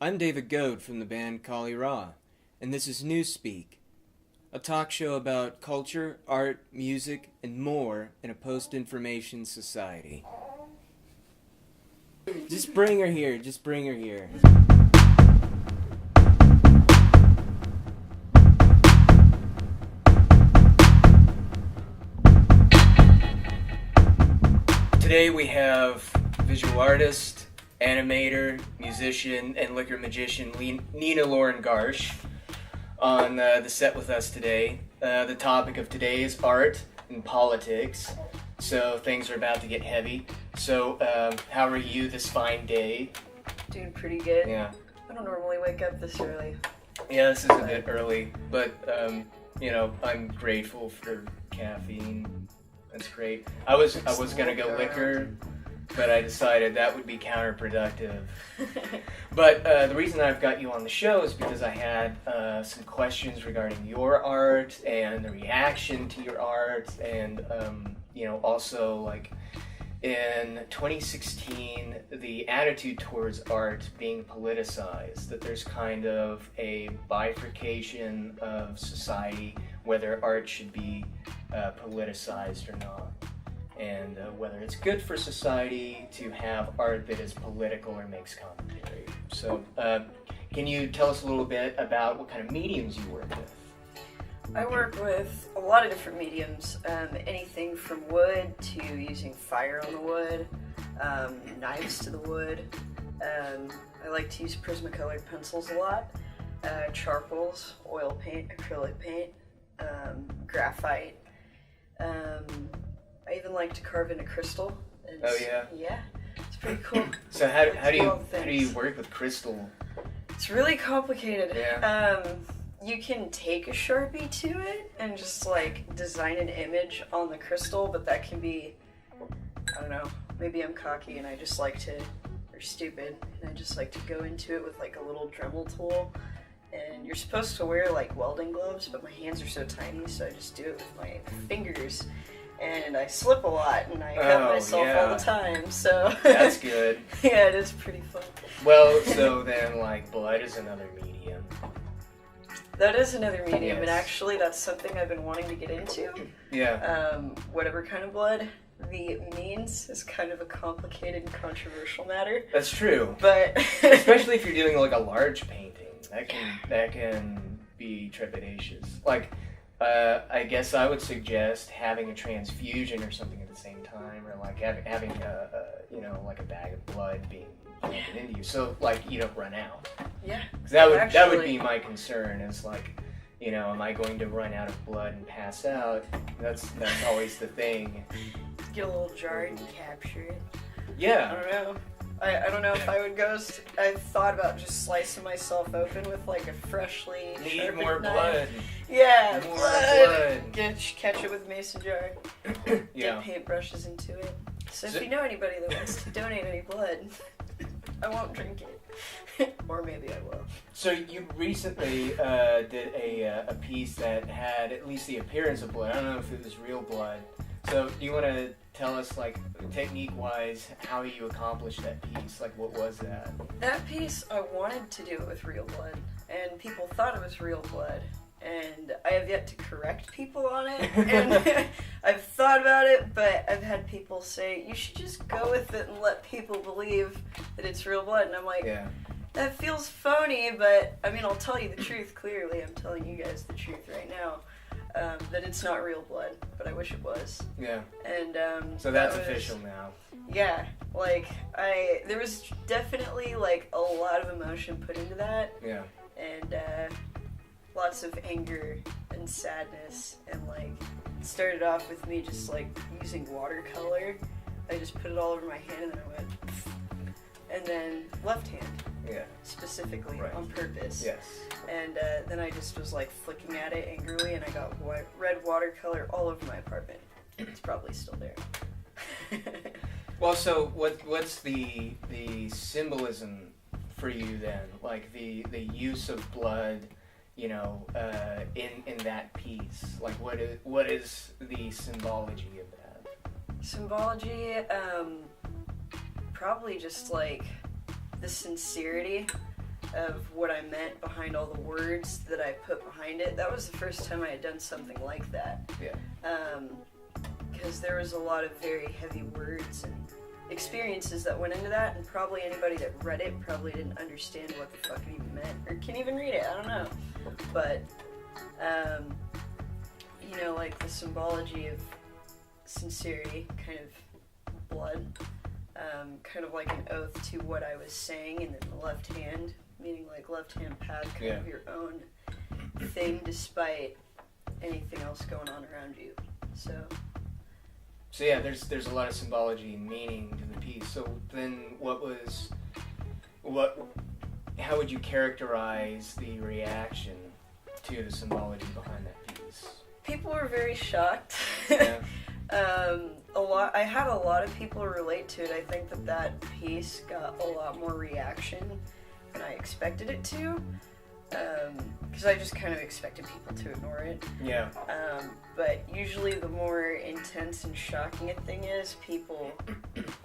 I'm David Goad from the band Kali Ra, and this is Newspeak, a talk show about culture, art, music, and more in a post-information society. Just bring her here, just bring her here. Today we have visual artist, animator, musician, and liquor magician Nina Lauren Garsh on the set with us today. The topic of today is art and politics, so things are about to get heavy. So, how are you this fine day? Doing pretty good. Yeah. I don't normally wake up this early. Yeah, this is a bit early, but, I'm grateful for caffeine. That's great. I was gonna go liquor, but I decided that would be counterproductive. But the reason I've got you on the show is because I had some questions regarding your art and the reaction to your art, and also like in 2016, the attitude towards art being politicized, that there's kind of a bifurcation of society, whether art should be politicized or not, and whether it's good for society to have art that is political or makes commentary. So, can you tell us a little bit about what kind of mediums you work with? I work with a lot of different mediums, anything from wood to using fire on the wood, knives to the wood. I like to use Prismacolor pencils a lot, charcoals, oil paint, acrylic paint, graphite. I even like to carve into crystal. Oh yeah? Yeah, it's pretty cool. So how do you work with crystal? It's really complicated. Yeah. You can take a Sharpie to it and just like design an image on the crystal, but that can be, I don't know, maybe I'm cocky and I just like to, or stupid, and I just like to go into it with like a little Dremel tool. And you're supposed to wear like welding gloves, but my hands are so tiny, so I just do it with my fingers. And I slip a lot, and I cut myself all the time, so... That's good. Yeah, it is pretty fun. Well, so then, like, blood is another medium. That is another medium, Yes. and actually that's something I've been wanting to get into. Yeah. Whatever kind of blood the means is kind of a complicated and controversial matter. That's true. But... Especially if you're doing, like, a large painting. That can be trepidatious. Like, I guess I would suggest having a transfusion or something at the same time, or like having like a bag of blood being planted into you, so like you don't run out. Yeah. Because that would be my concern. Is like, am I going to run out of blood and pass out? That's always the thing. Get a little jar and capture it. Yeah. I don't know. I don't know if I would go. I've thought about just slicing myself open with like a freshly Need sharpened more knife. blood. Yeah, More blood. blood. Catch it with a mason jar. Yeah. Dip paintbrushes into it. So So- if you know anybody that wants to donate any blood, I won't drink it. Or maybe I will. So you recently did a piece that had at least the appearance of blood. I don't know if it was real blood. So do you want to tell us, like, technique-wise, how you accomplished that piece? Like, what was that? That piece, I wanted to do it with real blood, and people thought it was real blood, and I have yet to correct people on it, and I've thought about it, but I've had people say, you should just go with it and let people believe that it's real blood, and I'm like, Yeah. that feels phony, but, I mean, I'll tell you the truth clearly. I'm telling you guys the truth right now, that it's not real blood, but I wish it was. Yeah. And, So that's that was- official now. Yeah, like, there was definitely, like, a lot of emotion put into that, Yeah. and, lots of anger and sadness, and, like, it started off with me just, like, using watercolor. I just put it all over my hand, and then I went, and then left hand, Yeah. specifically, Right. on purpose. Yes. And, then I just was, like, flicking at it angrily, and I got red watercolor all over my apartment. It's probably still there. Well, so what's the symbolism for you then? Like the use of blood, in that piece. Like what is the symbology of that? Symbology, probably just like the sincerity of what I meant behind all the words that I put behind it. That was the first time I had done something like that. Yeah. Because there was a lot of very heavy words and experiences that went into that, and probably anybody that read it probably didn't understand what the fuck it even meant, or can even read it, I don't know. But, you know, like the symbology of sincerity, kind of blood, kind of like an oath to what I was saying, and then the left hand, meaning like left hand pad, kind of your own thing despite anything else going on around you. So yeah, there's a lot of symbology and meaning to the piece. So then how would you characterize the reaction to the symbology behind that piece? People were very shocked. Yeah. I had a lot of people relate to it. I think that piece got a lot more reaction than I expected it to. Because I just kind of expected people to ignore it. Yeah. But usually the more intense and shocking a thing is, people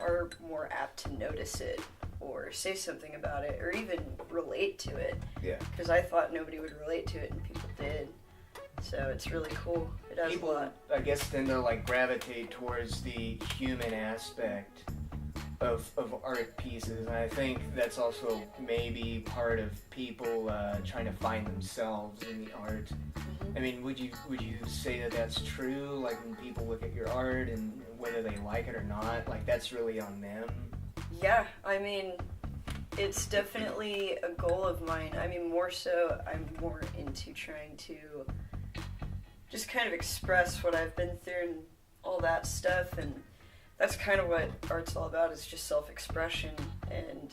are more apt to notice it or say something about it or even relate to it. Yeah. Because I thought nobody would relate to it and people did. So it's really cool. It does People, a lot. I guess, tend to like gravitate towards the human aspect of art pieces, and I think that's also maybe part of people trying to find themselves in the art. Mm-hmm. I mean, would you say that that's true? Like when people look at your art and whether they like it or not, like that's really on them. Yeah, I mean, it's definitely a goal of mine. I mean, more so, I'm more into trying to just kind of express what I've been through and all that stuff, and that's kind of what art's all about, is just self-expression. And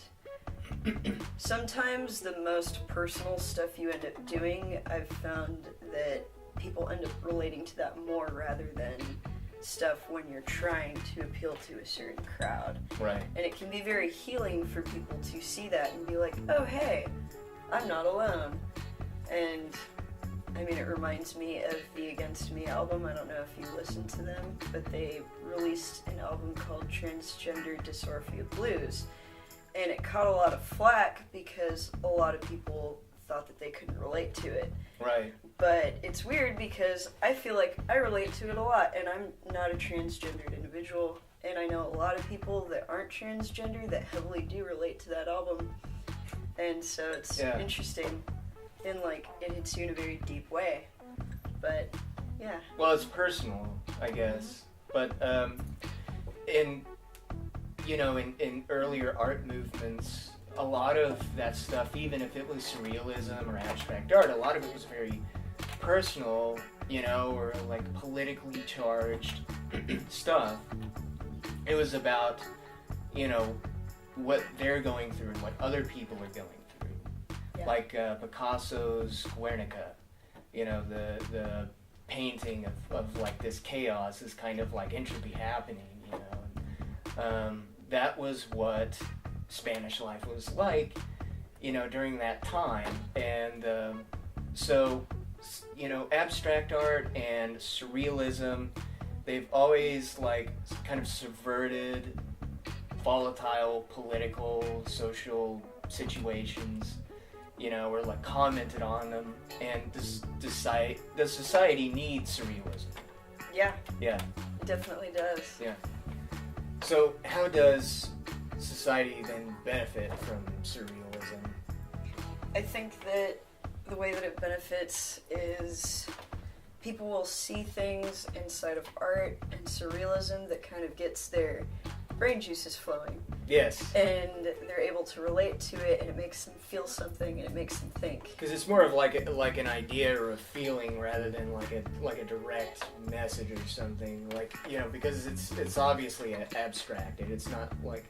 sometimes the most personal stuff you end up doing, I've found that people end up relating to that more rather than stuff when you're trying to appeal to a certain crowd. Right. And it can be very healing for people to see that and be like, oh hey, I'm not alone. And I mean, it reminds me of the Against Me album. I don't know if you listened to them, but they released an album called Transgender Dysmorphia Blues. And it caught a lot of flack because a lot of people thought that they couldn't relate to it. Right. But it's weird because I feel like I relate to it a lot, and I'm not a transgendered individual. And I know a lot of people that aren't transgender that heavily do relate to that album. And so it's interesting. And like it hits you in a very deep way, but yeah. Well, it's personal, I guess. But in earlier art movements, a lot of that stuff, even if it was surrealism or abstract art, a lot of it was very personal, or like politically charged stuff. It was about, what they're going through and what other people are going through. Yeah. Like Picasso's Guernica, the painting of like this chaos, this kind of like entropy happening, that was what Spanish life was like, during that time. And so, abstract art and surrealism, they've always like kind of subverted volatile political, social situations, or like commented on them, and the society needs surrealism. Yeah. Yeah. It definitely does. Yeah. So how does society then benefit from surrealism? I think that the way that it benefits is people will see things inside of art and surrealism that kind of gets their brain juices flowing. Yes. And they're able to relate to it, and it makes them feel something, and it makes them think. Because it's more of like an idea or a feeling rather than like a direct message or something. Like, because it's obviously abstracted. It's not like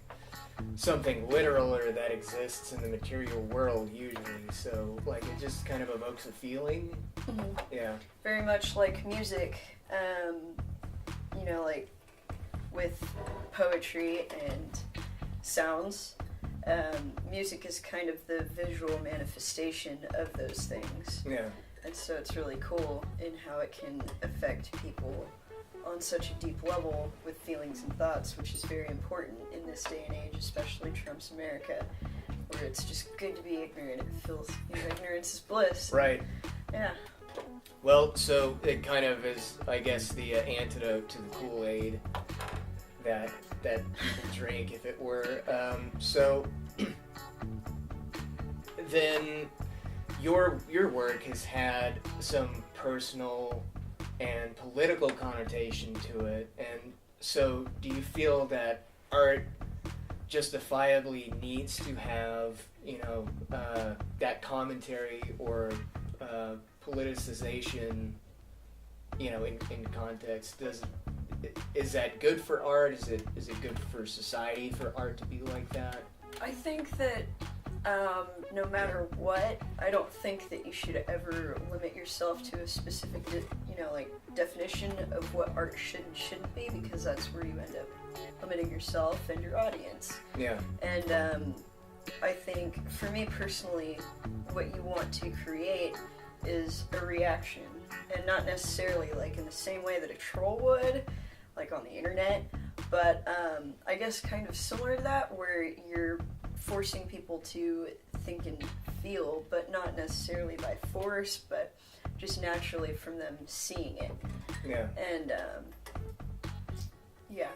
something literal or that exists in the material world usually. So like it just kind of evokes a feeling. Mm-hmm. Yeah. Very much like music. Like with poetry and sounds, music is kind of the visual manifestation of those things. Yeah. And so it's really cool in how it can affect people on such a deep level with feelings and thoughts, which is very important in this day and age, especially Trump's America. where it's just good to be ignorant. It feels, ignorance is bliss. Right. Yeah. Well, so it kind of is, I guess, the antidote to the Kool-Aid that people drink, if it were. So then your work has had some personal and political connotation to it, and so do you feel that art justifiably needs to have, that commentary or politicization, in context? Is that good for art? Is it good for society for art to be like that? I think that no matter what, I don't think that you should ever limit yourself to a specific, definition of what art should and shouldn't be, because that's where you end up limiting yourself and your audience. Yeah. And I think, for me personally, what you want to create is a reaction, and not necessarily like in the same way that a troll would, like on the internet, but I guess kind of similar to that, where you're forcing people to think and feel, but not necessarily by force, but just naturally from them seeing it. Yeah. And yeah.